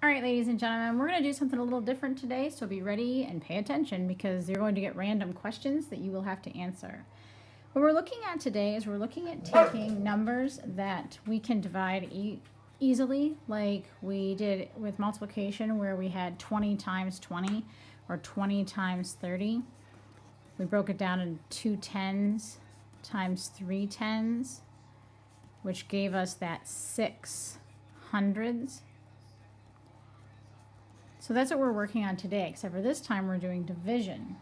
All right, ladies and gentlemen, we're going to do something a little different today, so be ready and pay attention because you're going to get random questions that you will have to answer. What we're looking at today is we're looking at taking numbers that we can divide easily, like we did with multiplication where we had 20 times 20 or 20 times 30. We broke it down into 2 tens times 3 tens, which gave us that 6 hundreds. So that's what we're working on today, except for this time we're doing division.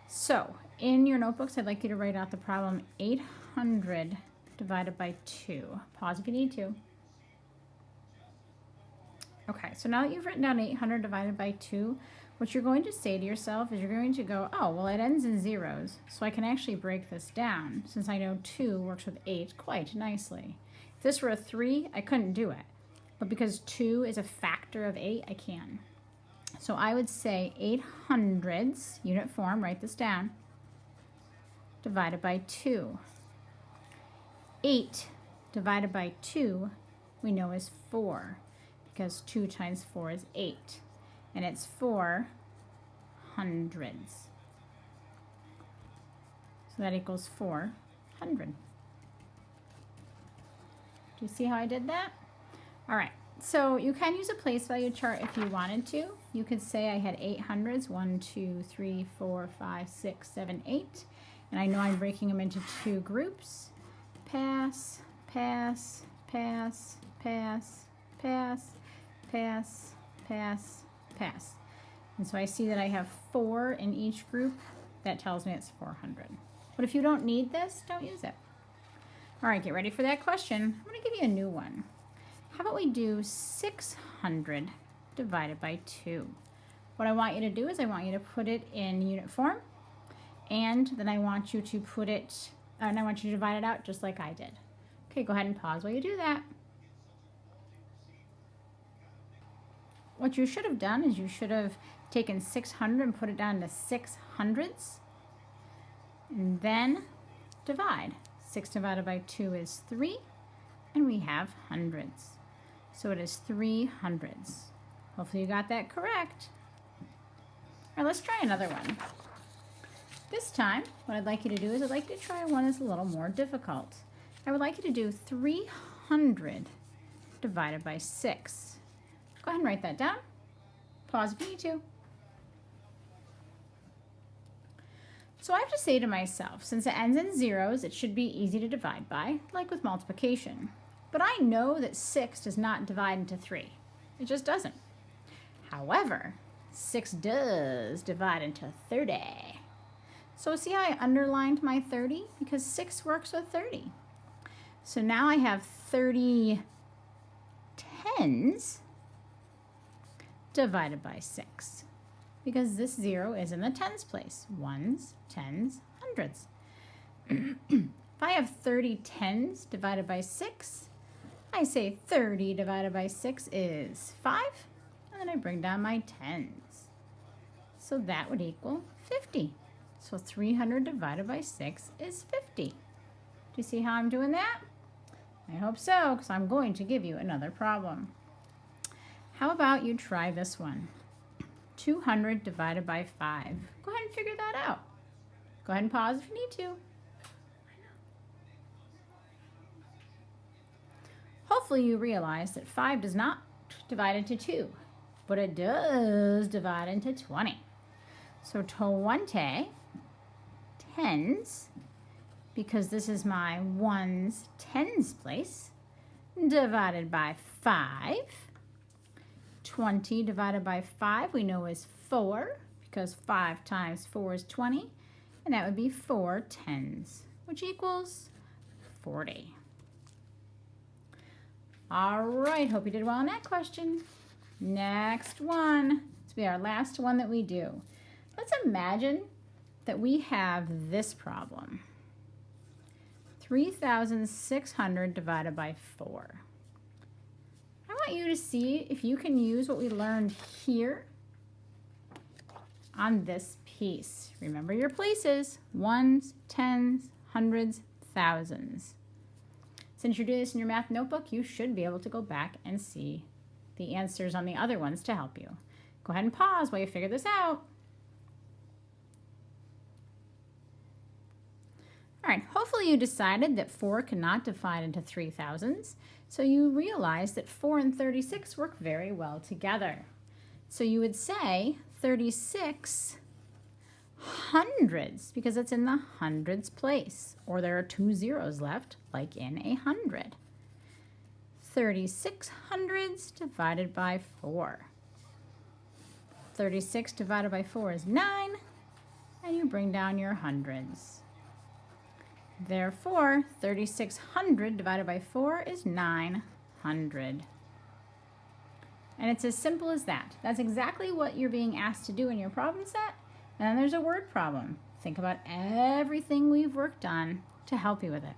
So in your notebooks, I'd like you to write out the problem 800 divided by 2. Pause if you need to. Okay, so now that you've written down 800 divided by 2, what you're going to say to yourself is you're going to go, oh, well, it ends in zeros, so I can actually break this down since I know 2 works with 8 quite nicely. If this were a 3, I couldn't do it. But because 2 is a factor of 8, I can. So I would say 800s, unit form, write this down, divided by 2. 8 divided by 2, we know is 4, because 2 times 4 is 8, and it's 4 hundreds. So that equals 400. Do you see how I did that? All right. So you can use a place value chart if you wanted to. You could say I had 800s, 1, 2, 3, 4, 5, 6, 7, 8. And I know I'm breaking them into 2 groups. Pass, pass, pass, pass, pass, pass, pass, pass. And so I see that I have 4 in each group. That tells me it's 400. But if you don't need this, don't use it. All right, get ready for that question. I'm going to give you a new one. How about we do 600 divided by 2? What I want you to do is I want you to put it in unit form, and then I want you to put it, and I want you to divide it out just like I did. Okay, go ahead and pause while you do that. What you should have done is you should have taken 600 and put it down to 6 hundredths, and then divide. 6 divided by 2 is 3, and we have hundreds. So it is 3 hundredths. Hopefully you got that correct. All right, let's try another one. This time, what I'd like you to do is I'd like you to try one that's a little more difficult. I would like you to do 300 divided by 6. Go ahead and write that down. Pause if you need to. So I have to say to myself, since it ends in zeros, it should be easy to divide by, like with multiplication. But I know that 6 does not divide into 3. It just doesn't. However, 6 does divide into 30. So see how I underlined my 30? Because 6 works with 30. So now I have 30 tens divided by 6. Because this 0 is in the tens place. Ones, tens, hundreds. If I have 30 tens divided by 6, I say 30 divided by 6 is 5, and then I bring down my tens. So that would equal 50. So 300 divided by 6 is 50. Do you see how I'm doing that? I hope so, because I'm going to give you another problem. How about you try this one? 200 divided by 5. Go ahead and figure that out. Go ahead and pause if you need to. Hopefully you realize that 5 does not divide into 2, but it does divide into 20. So 20 tens, because this is my ones tens place, divided by 5. 20 divided by 5 we know is 4, because 5 times 4 is 20, and that would be 4 tens, which equals 40. All right, hope you did well on that question. Next one. This will be our last one that we do. Let's imagine that we have this problem. 3,600 divided by 4. I want you to see if you can use what we learned here on this piece. Remember your places: ones, tens, hundreds, thousands. Since you're doing this in your math notebook, you should be able to go back and see the answers on the other ones to help you. Go ahead and pause while you figure this out. All right, hopefully you decided that 4 cannot divide into 3,000s, so you realize that 4 and 36 work very well together. So you would say 36 hundreds, because it's in the hundreds place, or there are 2 zeros left, like in a 100. 36 hundreds divided by 4. 36 divided by 4 is 9, and you bring down your hundreds. Therefore, 3,600 divided by 4 is 900. And it's as simple as that. That's exactly what you're being asked to do in your problem set. And then there's a word problem. Think about everything we've worked on to help you with it.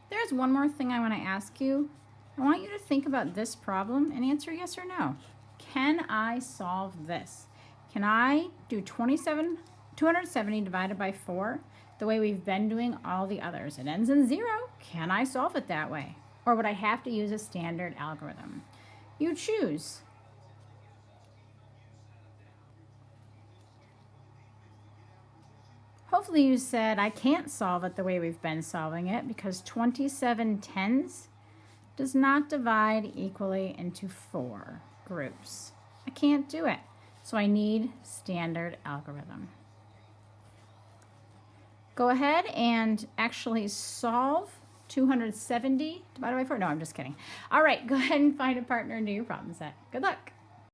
There's one more thing I want to ask you. I want you to think about this problem and answer yes or no. Can I solve this? Can I do 270 divided by 4 the way we've been doing all the others? It ends in 0. Can I solve it that way? Or would I have to use a standard algorithm? You choose. Hopefully you said, I can't solve it the way we've been solving it because 27 tens does not divide equally into 4 groups. I can't do it, so I need standard algorithm. Go ahead and actually solve 270 divided by 4. No, I'm just kidding. All right, go ahead and find a partner and do your problem set. Good luck.